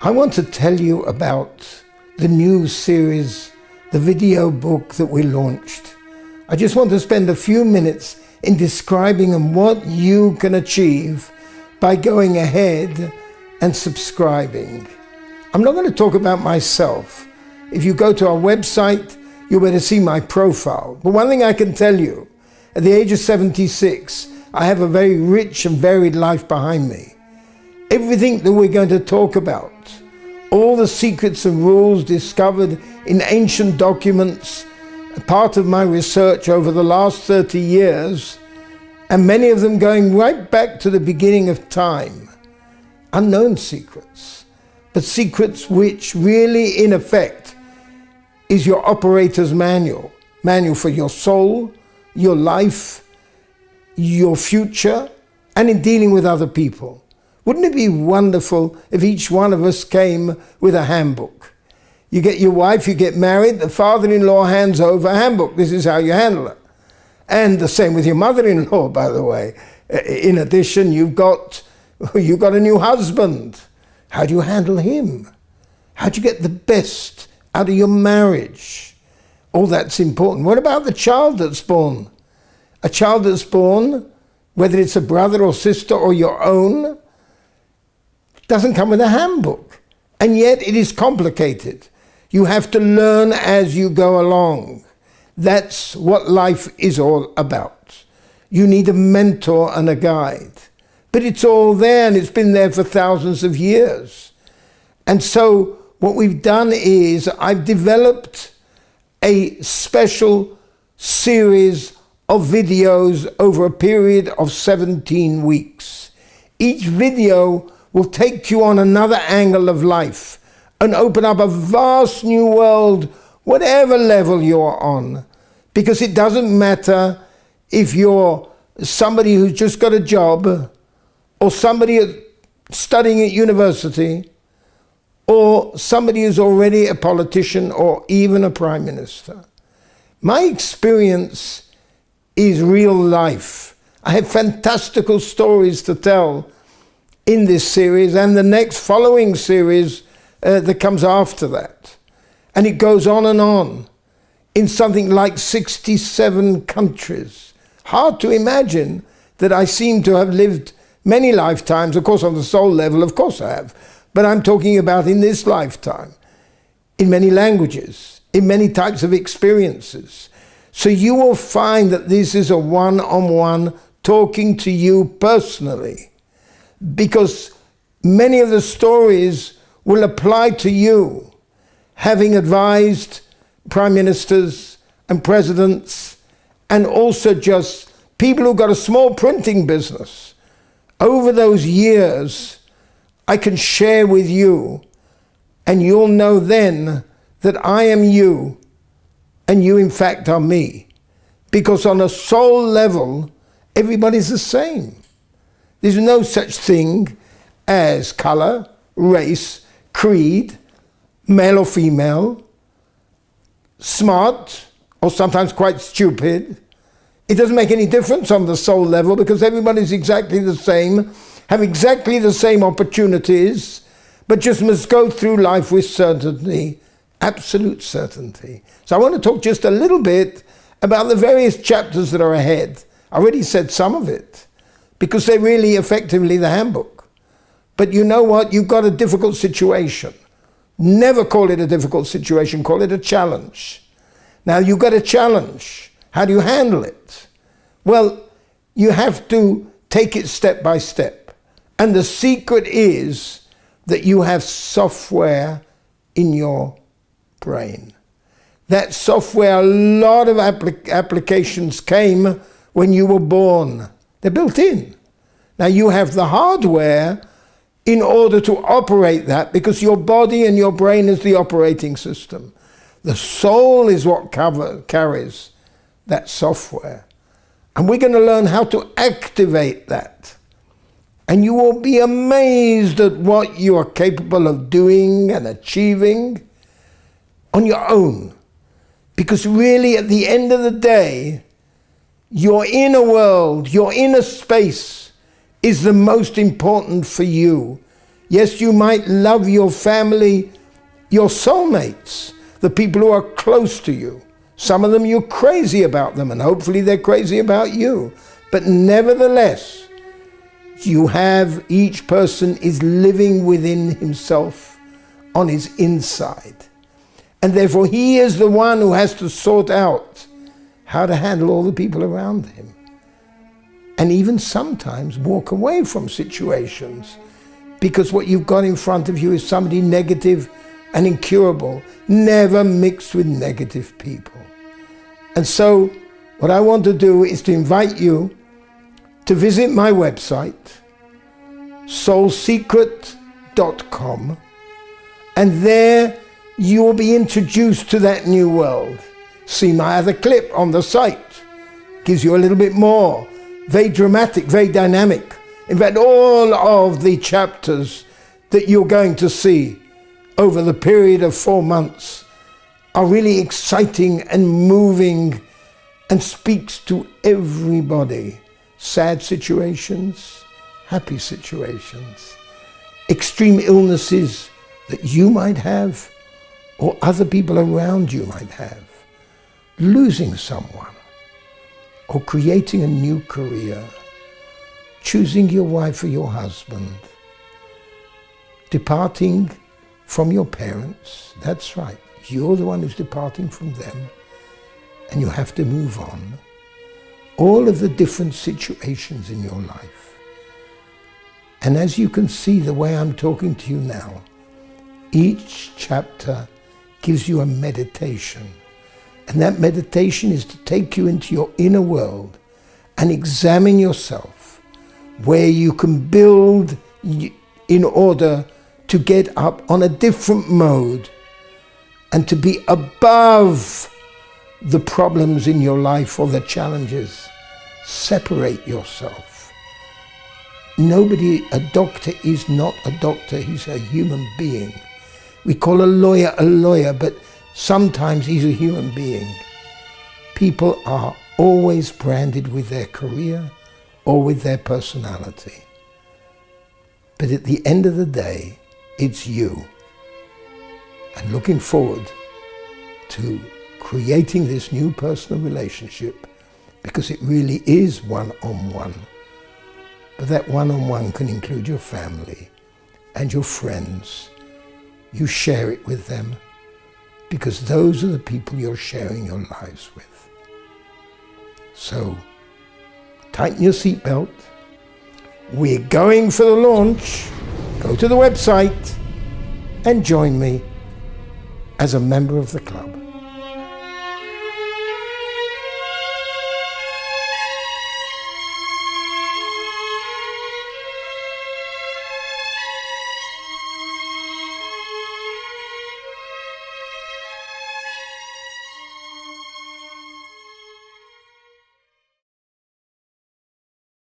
I want to tell you about the new series, the video book that we launched. I just want to spend a few minutes in describing what you can achieve by going ahead and subscribing. I'm not going to talk about myself. If you go to our website, you'll be able to see my profile. But one thing I can tell you, at the age of 76, I have a very rich and varied life behind me. Everything that we're going to talk about, all the secrets and rules discovered in ancient documents, part of my research over the last 30 years, and many of them going right back to the beginning of time. Unknown secrets, but secrets which really, in effect, is your operator's manual. Manual for your soul, your life, your future, and in dealing with other people. Wouldn't it be wonderful if each one of us came with a handbook? You get your wife, you get married, the father-in-law hands over a handbook. This is how you handle it. And the same with your mother-in-law, by the way. In addition, you've got a new husband. How do you handle him? How do you get the best out of your marriage? All that's important. What about the child that's born? A child that's born, whether it's a brother or sister or your own, doesn't come with a handbook. And yet it is complicated. You have to learn as you go along. That's what life is all about. You need a mentor and a guide. But it's all there, and it's been there for thousands of years. And so what we've done is I've developed a special series of videos over a period of 17 weeks. Each video will take you on another angle of life and open up a vast new world, whatever level you're on. Because it doesn't matter if you're somebody who's just got a job, or somebody studying at university, or somebody who's already a politician, or even a prime minister. My experience is real life. I have fantastical stories to tell in this series and the next following series that comes after that. And it goes on and on in something like 67 countries. Hard to imagine that I seem to have lived many lifetimes. Of course, on the soul level, of course I have. But I'm talking about in this lifetime, in many languages, in many types of experiences. So you will find that this is a one-on-one talking to you personally, because many of the stories will apply to you, having advised prime ministers and presidents, and also just people who got a small printing business. Over those years, I can share with you, and you'll know then that I am you, and you in fact are me. Because on a soul level, everybody's the same. There's no such thing as color, race, creed, male or female, smart, or sometimes quite stupid. It doesn't make any difference on the soul level, because everybody's exactly the same, have exactly the same opportunities, but just must go through life with certainty, absolute certainty. So I want to talk just a little bit about the various chapters that are ahead. I already said some of it, because they're really effectively the handbook. But you know what? You've got a difficult situation. Never call it a difficult situation, call it a challenge. Now you've got a challenge. How do you handle it? Well, you have to take it step by step. And the secret is that you have software in your brain. That software, a lot of applications came when you were born. They're built in. Now you have the hardware in order to operate that, because your body and your brain is the operating system. The soul is what carries that software. And we're going to learn how to activate that. And you will be amazed at what you are capable of doing and achieving on your own. Because really, at the end of the day, your inner world, your inner space is the most important for you. Yes, you might love your family, your soulmates, the people who are close to you. Some of them you're crazy about them, and hopefully they're crazy about you. But nevertheless, you have, each person is living within himself on his inside. And therefore he is the one who has to sort out how to handle all the people around him. And even sometimes walk away from situations because what you've got in front of you is somebody negative and incurable. Never mix with negative people. And so what I want to do is to invite you to visit my website, soulsecret.com, and there you will be introduced to that new world. See my other clip on the site. Gives you a little bit more. Very dramatic, very dynamic. In fact, all of the chapters that you're going to see over the period of 4 months are really exciting and moving and speaks to everybody. Sad situations, happy situations, extreme illnesses that you might have or other people around you might have, losing someone or creating a new career, choosing your wife or your husband, departing from your parents. That's right, you're the one who's departing from them and you have to move on. All of the different situations in your life. And as you can see the way I'm talking to you now, each chapter gives you a meditation. And that meditation is to take you into your inner world and examine yourself, where you can build in order to get up on a different mode and to be above the problems in your life or the challenges. Separate yourself. A doctor is not a doctor, he's a human being. We call a lawyer, but sometimes he's a human being. People are always branded with their career or with their personality. But at the end of the day, it's you. And looking forward to creating this new personal relationship, because it really is one-on-one. But that one-on-one can include your family and your friends. You share it with them, because those are the people you're sharing your lives with. So, tighten your seatbelt. We're going for the launch. Go to the website and join me as a member of the club.